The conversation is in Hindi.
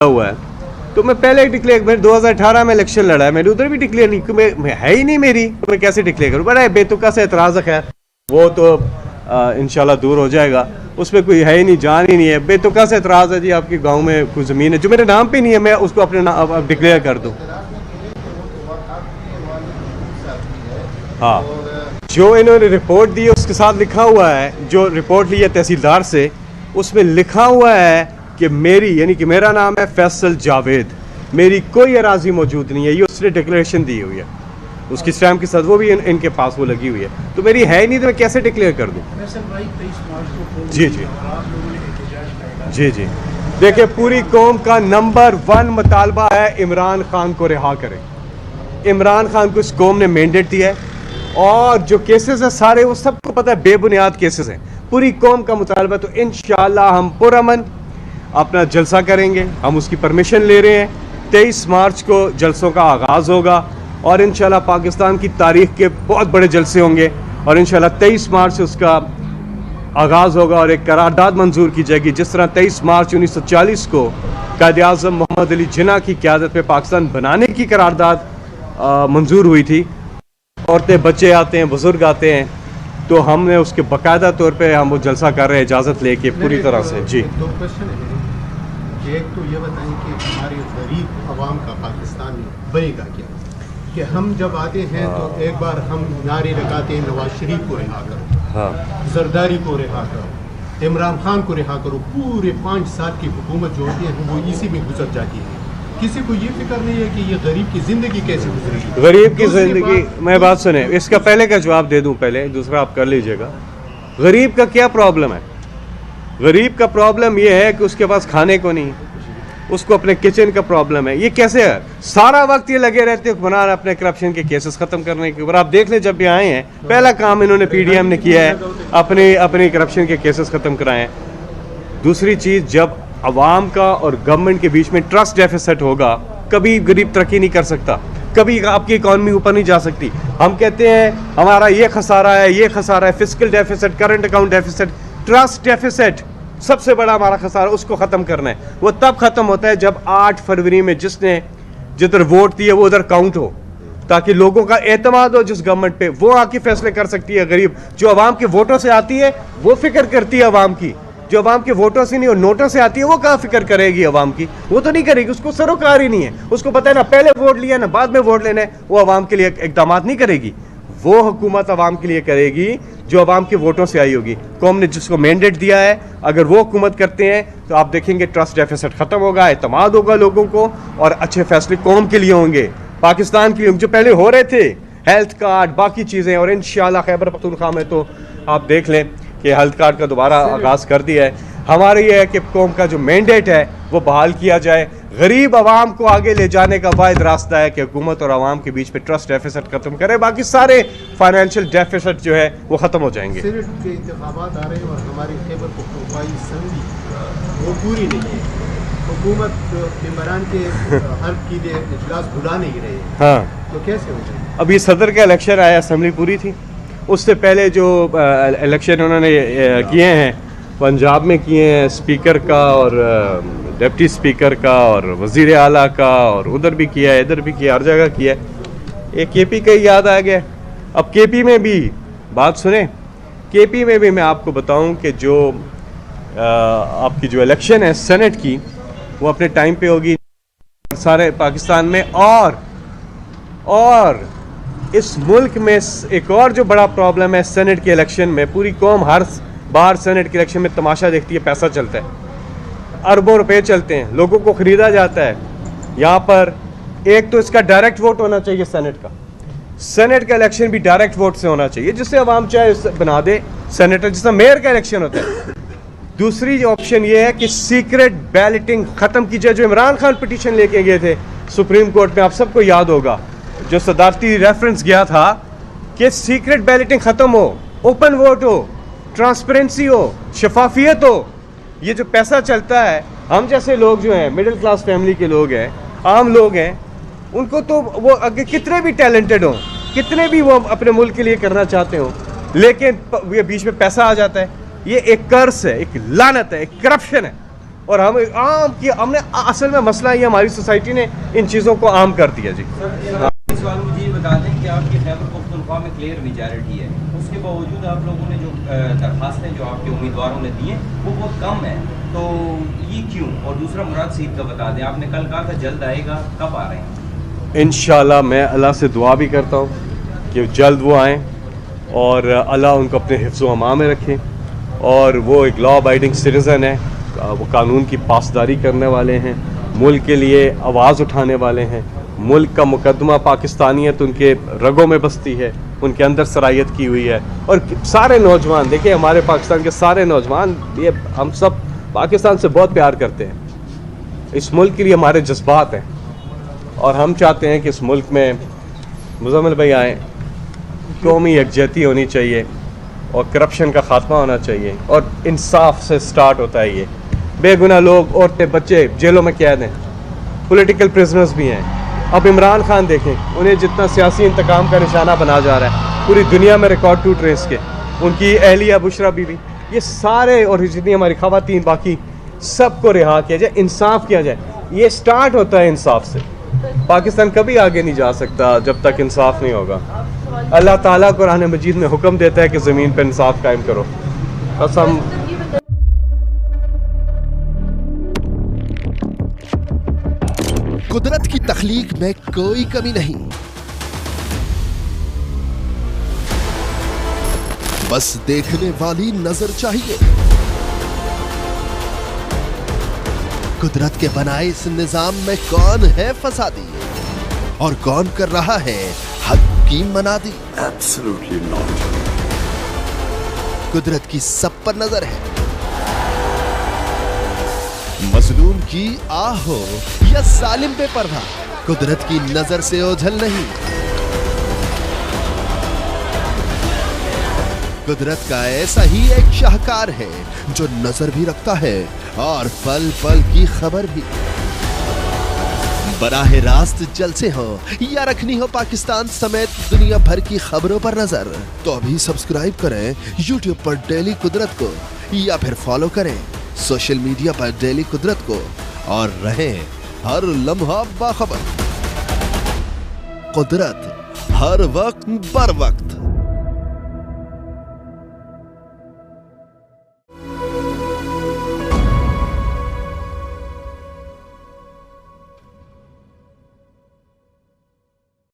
हुआ है, तो मैं पहले ही डिक्लेयर, मैंने 2018 में इलेक्शन लड़ा है, मैंने उधर भी डिक्लेयर नहीं, मैं है ही नहीं मेरी, तो मैं कैसे डिक्लेयर करूँ। बड़ा बेतुका से एतराज़ है, खैर वो तो इंशाल्लाह दूर हो जाएगा, उसमें कोई है ही नहीं, जान ही नहीं है। बेतुका से एतराज़ है जी, आपके गांव में कोई ज़मीन है जो मेरे नाम पे नहीं है, मैं उसको अपने नाम डिक्लेयर कर दूँ। हाँ, जो इन्होंने रिपोर्ट दी है उसके साथ लिखा हुआ है, जो रिपोर्ट ली है तहसीलदार से, उसमें लिखा हुआ है कि मेरी, यानी कि मेरा नाम है फैसल जावेद, मेरी कोई अराजी मौजूद नहीं है, ये उसने डिक्लेरेशन दी हुई है, उसकी स्टैम्प के साथ वो भी इनके पास वो लगी हुई है, तो मेरी है ही नहीं, तो मैं कैसे डिक्लेयर कर दूँ। जी जी जी जी, देखिए पूरी कौम का नंबर 1 मुतालबा है इमरान खान को रिहा करें। इमरान खान को इस कौम ने मैंडेट दिया है, और जो केसेस है सारे वो सबको पता है बेबुनियाद केसेस हैं, पूरी कौम का मुतालबा। तो इंशाअल्लाह हम पुरअमन अपना जलसा करेंगे, हम उसकी परमिशन ले रहे हैं। 23 मार्च को जलसों का आगाज़ होगा और इंशाअल्लाह पाकिस्तान की तारीख के बहुत बड़े जलसे होंगे, और इंशाअल्लाह 23 मार्च से उसका आगाज़ होगा और एक करारदाद मंजूर की जाएगी। जिस तरह 23 मार्च 1940 को कायद-ए-आज़म मोहम्मद अली जिन्ना की क़यादत में पाकिस्तान बनाने की करारदाद मंजूर हुई थी, औरतें बच्चे आते हैं, बुज़ुर्ग आते हैं, तो हमने उसके बाकायदा तौर पे हम वो जलसा कर रहे हैं इजाज़त लेके पूरी तरह से। जी, दो क्वेश्चन है। एक तो ये बताएं कि हमारे गरीब आवाम का पाकिस्तान में बनेगा क्या, कि हम जब आते हैं तो एक बार हम नारे लगाते हैं नवाज शरीफ को रिहा करो, हाँ, जरदारी को रिहा करो, इमरान खान को रिहा करो, पूरे 5 साल की हुकूमत जो होती है वो इसी में गुजर जाती है। किसी को ये फिक्र नहीं है कि ये गरीब की जिंदगी कैसे गुजरेगी। गरीब की जिंदगी, मैं बात सुने, इसका पहले का जवाब दे दूं, पहले दूसरा आप कर लीजिएगा। गरीब का क्या प्रॉब्लम है? गरीब का प्रॉब्लम ये है कि उसके पास खाने को नहीं, उसको अपने किचन का प्रॉब्लम है। ये कैसे है? सारा वक्त ये लगे रहते हैं बना अपने करप्शन के केसेस खत्म करने के ऊपर। आप देख लें, जब भी आए हैं पहला काम इन्होंने पीडीएम ने किया है, अपने करप्शन के केसेस खत्म कराए हैं। दूसरी चीज़, जब अवाम का और गवर्नमेंट के बीच में ट्रस्ट डेफिसिट होगा, कभी गरीब तरक्की नहीं कर सकता, कभी आपकी इकॉनमी ऊपर नहीं जा सकती। हम कहते हैं हमारा ये खसारा है, ये खसारा है, fiscal deficit, current account deficit, trust deficit सबसे बड़ा हमारा खसारा, उसको ख़त्म करना है। वो तब ख़त्म होता है जब 8 फरवरी में जिसने जिधर वोट दिए वो उधर काउंट हो, ताकि लोगों का एतमाद हो जिस गवर्नमेंट पे, वो आके फैसले कर सकती है। गरीब जो अवाम के वोटों से आती है वो फिक्र करती है अवाम की, जो अवाम के वोटों से नहीं और नोटों से आती है वो कहाँ फिक्र करेगी अवाम की? वो तो नहीं करेगी, उसको सरोकार ही नहीं है। उसको पता है ना पहले वोट लिया ना बाद में वोट लेना है, वो अवाम के लिए इकदाम नहीं करेगी। वो हुकूमत अवाम के लिए करेगी जो अवाम के वोटों से आई होगी। कौम ने जिसको मैंडेट दिया है, अगर वो हुकूमत करते हैं तो आप देखेंगे ट्रस्ट डेफिसिट खत्म होगा, एतमाद होगा लोगों को, और अच्छे फैसले कौम के लिए होंगे, पाकिस्तान के लिए जो पहले हो रहे थे, हेल्थ कार्ड बाकी चीज़ें। और इंशाअल्लाह खैबर पख्तूनख्वा में तो आप देख लें कि हेल्थ कार्ड का दोबारा आगाज़ कर दिया है। हमारा ये है कि कौम का जो मैंडेट है वो बहाल किया जाए। गरीब आवाम को आगे ले जाने का वाहिद रास्ता है कि हुकूमत और आवाम के बीच में ट्रस्ट डेफिसिट खत्म करे, बाकी सारे फाइनेंशियल डेफिसिट जो है वो ख़त्म हो जाएंगे। सीनेट के इंतखाबात आ रहे हैं और हमारी खैबर पख्तूनख्वा असम्बली वो पूरी नहीं है, हुकूमत मेंबरान के हल्फ के लिए इजलास बुला नहीं रहे हैं। हाँ, तो कैसे हो जाए? अभी सदर का इलेक्शन आया, असम्बली पूरी थी, उससे पहले जो इलेक्शन उन्होंने किए हैं पंजाब में किए हैं, स्पीकर का और डिप्टी स्पीकर का और वज़ीर आला का, और उधर भी किया है, इधर भी किया, हर जगह किया है। एक केपी का ही याद आ गया। अब केपी में भी बात सुने, केपी में भी मैं आपको बताऊं कि जो आपकी जो इलेक्शन है सेनेट की वो अपने टाइम पे होगी सारे पाकिस्तान में। और इस मुल्क में एक और जो बड़ा प्रॉब्लम है सेनेट के इलेक्शन में, पूरी कौम हर बार सेनेट के इलेक्शन में तमाशा देखती है, पैसा चलता है, अरबों रुपए चलते हैं, लोगों को ख़रीदा जाता है। यहाँ पर एक तो इसका डायरेक्ट वोट होना चाहिए सेनेट का, सेनेट का इलेक्शन भी डायरेक्ट वोट से होना चाहिए, जिससे अवाम चाहे बना दे सेनेटर, जिससे मेयर का इलेक्शन होता है। दूसरी ऑप्शन ये है कि सीक्रेट बैलेटिंग ख़त्म की जाए, जो इमरान खान पिटीशन लेके गए थे सुप्रीम कोर्ट में, आप सबको याद होगा, जो सदारती रेफरेंस गया था कि सीक्रेट बैलेटिंग ख़त्म हो, ओपन वोट हो, ट्रांसपेरेंसी हो, शफाफियत हो। ये जो पैसा चलता है, हम जैसे लोग जो हैं, मिडिल क्लास फैमिली के लोग हैं, आम लोग हैं, उनको तो वो अगर कितने भी टैलेंटेड हों, कितने भी वो अपने मुल्क के लिए करना चाहते हो, लेकिन ये बीच में पैसा आ जाता है। ये एक कर्स है, एक लानत है, एक करप्शन है। और हम आम की हमने असल में मसला ये हमारी सोसाइटी ने इन चीज़ों को आम कर दिया जी। इस सवाल मुझे ये बता दें कि आपकी खैबर पख्तूनख्वा में क्लियर मेजॉरिटी है, उसके बावजूद आप लोगों ने जो दरखास्तें जो आपके उम्मीदवारों ने दी हैं वो बहुत कम है, तो ये क्यों? और दूसरा मुराद सीट का बता दें, आपने कल कहा था जल्द आएगा, कब आ रहे हैं? इंशाल्लाह मैं अल्लाह से दुआ भी करता हूँ कि जल्द वो आएँ और अल्लाह उनको अपने हिफ्ज़-ओ अमा में रखे, और वो एक लॉ अबाइडिंग सिटीज़न है, वो कानून की पासदारी करने वाले हैं, मुल्क के लिए आवाज़ उठाने वाले हैं। मुल्क का मुकदमा पाकिस्तानियत उनके रगों में बसती है, उनके अंदर सरायत की हुई है। और सारे नौजवान देखिए, हमारे पाकिस्तान के सारे नौजवान, ये हम सब पाकिस्तान से बहुत प्यार करते हैं, इस मुल्क के लिए हमारे जज्बात हैं, और हम चाहते हैं कि इस मुल्क में मुज़म्मिल भाई आएँ, कौमी यकजहती होनी चाहिए और करप्शन का ख़ात्मा होना चाहिए, और इंसाफ से स्टार्ट होता है ये। बेगुनाह लोग, औरतें, बच्चे जेलों में कैद हैं, पॉलिटिकल प्रिजनर्स भी हैं। अब इमरान खान देखें, उन्हें जितना सियासी इंतकाम का निशाना बना जा रहा है, पूरी दुनिया में रिकॉर्ड टूट रहे इसके, उनकी अहलिया बुशरा बीवी, ये सारे और जितनी हमारी खवातीन, बाकी सबको रिहा किया जाए, इंसाफ किया जाए। ये स्टार्ट होता है इंसाफ से। पाकिस्तान कभी आगे नहीं जा सकता जब तक इंसाफ नहीं होगा। अल्लाह ताला कुरान मजीद में हुक्म देता है कि ज़मीन पर इंसाफ कायम करो। बस हम कुदरत की तख्लीक में कोई कमी नहीं, बस देखने वाली नजर चाहिए। कुदरत के बनाए इस निजाम में कौन है फसादी और कौन कर रहा है हक की मनादी? Absolutely not. कुदरत की सब पर नजर है, मजलूम की आह हो या जालिम बेपरवाह, कुदरत की नजर से ओझल नहीं। कुदरत का ऐसा ही एक शाहकार है जो नजर भी रखता है और पल पल की खबर भी। बराह रास्त जलसे हो या रखनी हो पाकिस्तान समेत दुनिया भर की खबरों पर नजर, तो अभी सब्सक्राइब करें YouTube पर डेली कुदरत को, या फिर फॉलो करें सोशल मीडिया पर डेली कुदरत को, और रहें हर लम्हा बाखबर। कुदरत हर वक्त बर वक्त।